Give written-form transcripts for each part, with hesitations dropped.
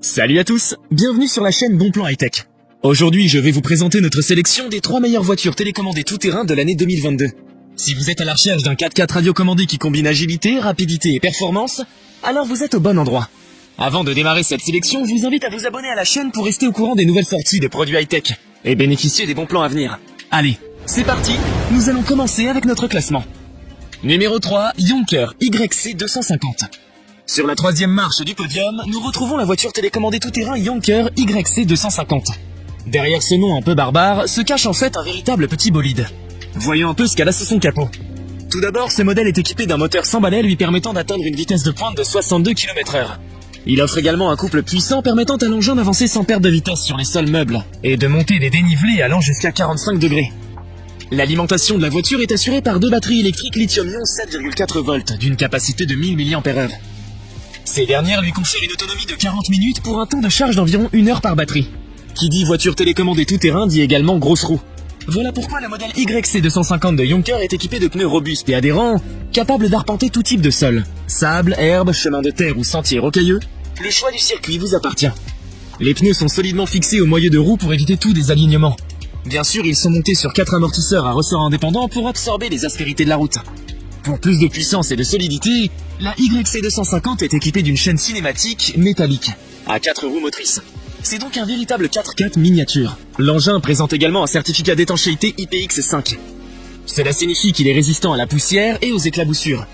Salut à tous, bienvenue sur la chaîne Bon Plan High Tech. Aujourd'hui, je vais vous présenter notre sélection des 3 meilleures voitures télécommandées tout-terrain de l'année 2022. Si vous êtes à la recherche d'un 4x4 radiocommandé qui combine agilité, rapidité et performance, alors vous êtes au bon endroit. Avant de démarrer cette sélection, je vous invite à vous abonner à la chaîne pour rester au courant des nouvelles sorties de produits high-tech et bénéficier des bons plans à venir. Allez, c'est parti, nous allons commencer avec notre classement. Numéro 3, Yonker YC 250. Sur la troisième marche du podium, nous retrouvons la voiture télécommandée tout-terrain Yonker YC 250. Derrière ce nom un peu barbare, se cache en fait un véritable petit bolide. Voyons un peu ce qu'elle a sous son capot. Tout d'abord, ce modèle est équipé d'un moteur 100 balais lui permettant d'atteindre une vitesse de pointe de 62 km/h. Il offre également un couple puissant permettant à l'engin d'avancer sans perte de vitesse sur les sols meubles et de monter des dénivelés allant jusqu'à 45 degrés. L'alimentation de la voiture est assurée par 2 batteries électriques lithium-ion 7,4 volts d'une capacité de 1000 mAh. Ces dernières lui confèrent une autonomie de 40 minutes pour un temps de charge d'environ 1 heure par batterie. Qui dit voiture télécommandée tout-terrain dit également grosse roue. Voilà pourquoi le modèle YC250 de Yonker est équipé de pneus robustes et adhérents, capables d'arpenter tout type de sol. Sable, herbe, chemin de terre ou sentier rocailleux, le choix du circuit vous appartient. Les pneus sont solidement fixés au moyeu de roue pour éviter tout désalignement. Bien sûr, ils sont montés sur 4 amortisseurs à ressort indépendants pour absorber les aspérités de la route. Pour plus de puissance et de solidité, la YC250 est équipée d'une chaîne cinématique métallique, à 4 roues motrices. C'est donc un véritable 4x4 miniature. L'engin présente également un certificat d'étanchéité IPX5. Cela signifie qu'il est résistant à la poussière et aux éclaboussures.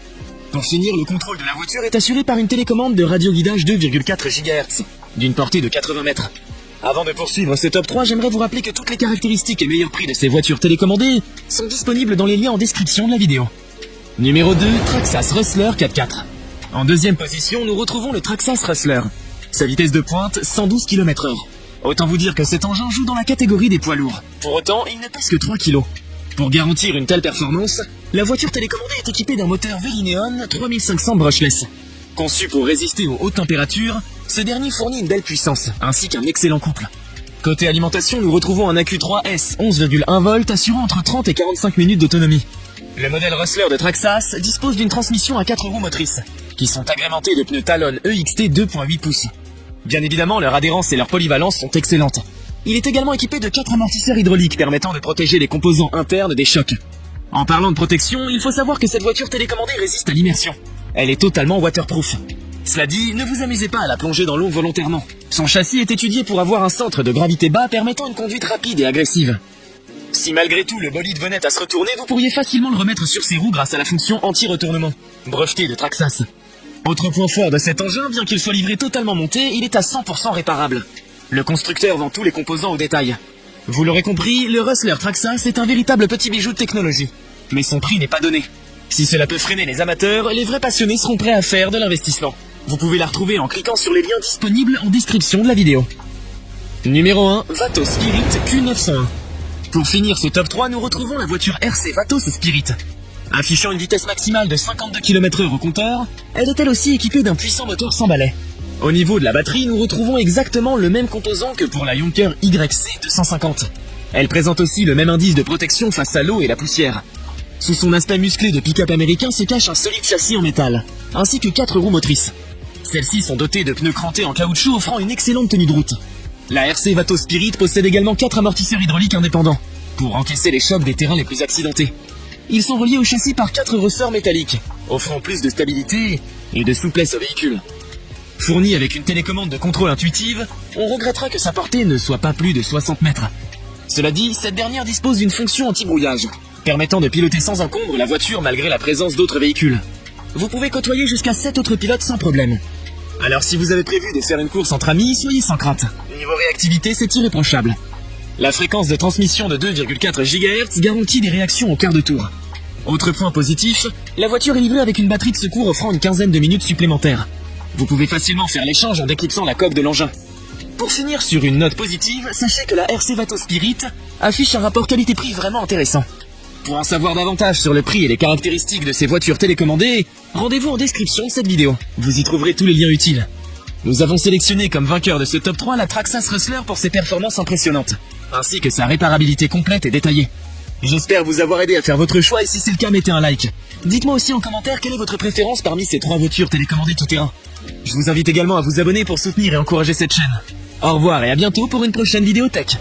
Pour finir, le contrôle de la voiture est assuré par une télécommande de radioguidage 2,4 GHz, d'une portée de 80 mètres. Avant de poursuivre ce top 3, j'aimerais vous rappeler que toutes les caractéristiques et meilleurs prix de ces voitures télécommandées sont disponibles dans les liens en description de la vidéo. Numéro 2, Traxxas Rustler 4x4. En deuxième position, nous retrouvons le Traxxas Rustler. Sa vitesse de pointe, 112 km/h. Autant vous dire que cet engin joue dans la catégorie des poids lourds. Pour autant, il ne pèse que 3 kg. Pour garantir une telle performance, la voiture télécommandée est équipée d'un moteur Velineon 3500 brushless. Conçu pour résister aux hautes températures, ce dernier fournit une belle puissance, ainsi qu'un excellent couple. Côté alimentation, nous retrouvons un AQ3S 11,1 volts assurant entre 30 et 45 minutes d'autonomie. Le modèle Rustler de Traxxas dispose d'une transmission à 4 roues motrices, qui sont agrémentées de pneus Talon EXT 2.8 pouces. Bien évidemment, leur adhérence et leur polyvalence sont excellentes. Il est également équipé de 4 amortisseurs hydrauliques permettant de protéger les composants internes des chocs. En parlant de protection, il faut savoir que cette voiture télécommandée résiste à l'immersion. Elle est totalement waterproof. Cela dit, ne vous amusez pas à la plonger dans l'eau volontairement. Son châssis est étudié pour avoir un centre de gravité bas permettant une conduite rapide et agressive. Si malgré tout le bolide venait à se retourner, vous pourriez facilement le remettre sur ses roues grâce à la fonction anti-retournement, brevetée de Traxxas. Autre point fort de cet engin, bien qu'il soit livré totalement monté, il est à 100% réparable. Le constructeur vend tous les composants au détail. Vous l'aurez compris, le Rustler Traxxas est un véritable petit bijou de technologie. Mais son prix n'est pas donné. Si cela peut freiner les amateurs, les vrais passionnés seront prêts à faire de l'investissement. Vous pouvez la retrouver en cliquant sur les liens disponibles en description de la vidéo. Numéro 1, Vatos Spirit Q901. Pour finir ce top 3, nous retrouvons la voiture RC Vatos Spirit. Affichant une vitesse maximale de 52 km/h au compteur, elle est elle aussi équipée d'un puissant moteur 100 balais. Au niveau de la batterie, nous retrouvons exactement le même composant que pour la Yonker YC250. Elle présente aussi le même indice de protection face à l'eau et la poussière. Sous son aspect musclé de pick-up américain se cache un solide châssis en métal, ainsi que 4 roues motrices. Celles-ci sont dotées de pneus crantés en caoutchouc offrant une excellente tenue de route. La RC Vatos Spirit possède également 4 amortisseurs hydrauliques indépendants, pour encaisser les chocs des terrains les plus accidentés. Ils sont reliés au châssis par 4 ressorts métalliques, offrant plus de stabilité et de souplesse au véhicule. Fourni avec une télécommande de contrôle intuitive, on regrettera que sa portée ne soit pas plus de 60 mètres. Cela dit, cette dernière dispose d'une fonction anti-brouillage, permettant de piloter sans encombre la voiture malgré la présence d'autres véhicules. Vous pouvez côtoyer jusqu'à 7 autres pilotes sans problème. Alors si vous avez prévu de faire une course entre amis, soyez sans crainte. Niveau réactivité, c'est irréprochable. La fréquence de transmission de 2,4 GHz garantit des réactions au quart de tour. Autre point positif, la voiture est livrée avec une batterie de secours offrant une quinzaine de minutes supplémentaires. Vous pouvez facilement faire l'échange en déclipsant la coque de l'engin. Pour finir sur une note positive, sachez que la RC Vatos Spirit affiche un rapport qualité-prix vraiment intéressant. Pour en savoir davantage sur le prix et les caractéristiques de ces voitures télécommandées, rendez-vous en description de cette vidéo. Vous y trouverez tous les liens utiles. Nous avons sélectionné comme vainqueur de ce top 3 la Traxxas Rustler pour ses performances impressionnantes, ainsi que sa réparabilité complète et détaillée. J'espère vous avoir aidé à faire votre choix et si c'est le cas, mettez un like. Dites-moi aussi en commentaire quelle est votre préférence parmi ces 3 voitures télécommandées tout-terrain. Je vous invite également à vous abonner pour soutenir et encourager cette chaîne. Au revoir et à bientôt pour une prochaine vidéo tech.